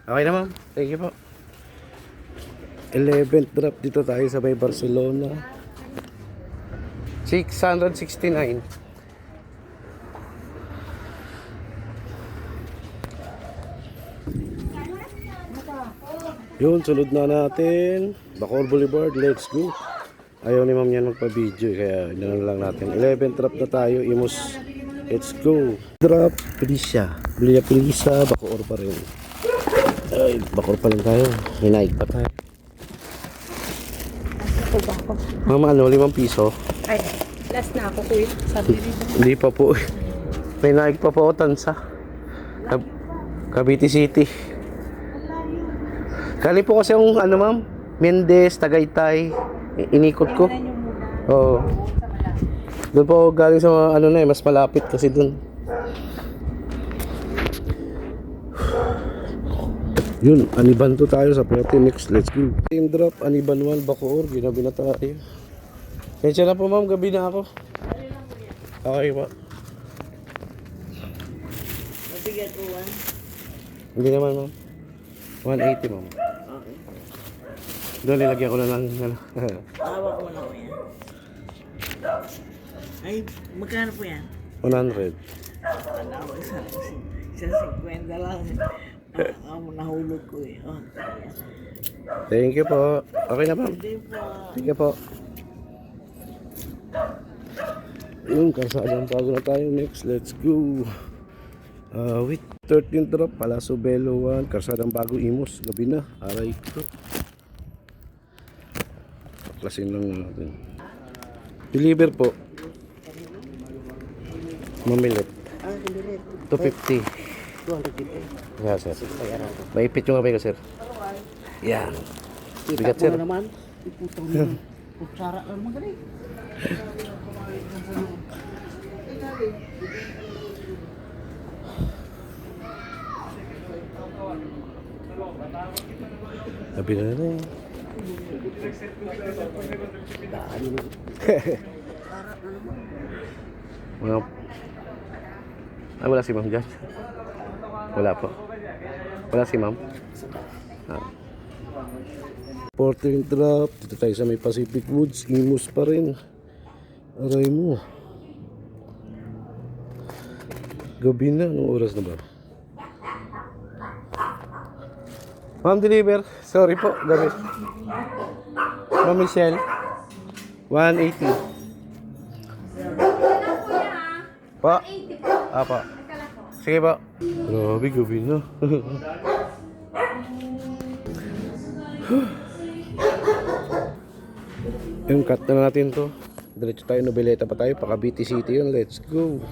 Okay na ma'am. Thank you po. 11th drop dito tayo sa may Barcelona. 669. Yun, sunod na natin Bacoor Boulevard, let's go. Ayaw ni ma'am yan magpa-video, kaya yun lang natin. 11th drop na tayo, Imus. Let's go. Drop, Felicia. Felicia, Bacoor pa rin. Ay, Bacoor pa lang tayo. Hinaig pa tayo. Mama, ano, 5 piso? Ay, last na ako kuya. Sabi rin. Hindi pa po. May naig pa po, Tansa. Cavite City. Kali po kasi yung ano ma'am, Mendez, Tagaytay, inikot ko. Oo. Doon po galing sa mga, ano na mas malapit kasi doon. Yun, Aniban to tayo sa Prote. Next, let's go. Team drop, Aniban 1, Bacoor, ginabi na tayo. Kaya na po ma'am, gabi na ako. Okay po. Mabigat o 1? Hindi naman ma'am. 180 ma'am. Okay. Doon nilagyan ko na lang. Hawak mo na ko yan. Ay, magkano po yan? 100. Wala ko isang 50 lang. Nahulog ko eh. Oh. Thank you po. Okay na ma'am. Hindi po. Sige po. Yung kasadang bago na tayo. Next, let's go. With 13 drop, Palaso Belo 1, Karsadang Bago Imus, gabi na, aray ko. Paklasin lang natin. Deliver po. Mamilit. Hindi. 250. 250. Yeah, sir. Maipit yung kamay ko, sir. Yan. Bigat, sir. naman. Iputang mo. Kutsara lang magaling. Gabi na na eh. Mga... Ah, wala si ma'am dyan? Wala po. Wala si ma'am? Ah. 14 drop. Dito tayo sa may Pacific Woods. Imus pa rin. Aray mo. Gabi na. Anong oras na ba? Ma'am, deliver. Sorry po. Gabi. Ma'am Michelle. 180. Pa? Apa? Sige po. Grabe, gabi na. Yung cut na natin to. Diretso tayo, Noveleta pa tayo. Pa Cavite City yun. Let's go.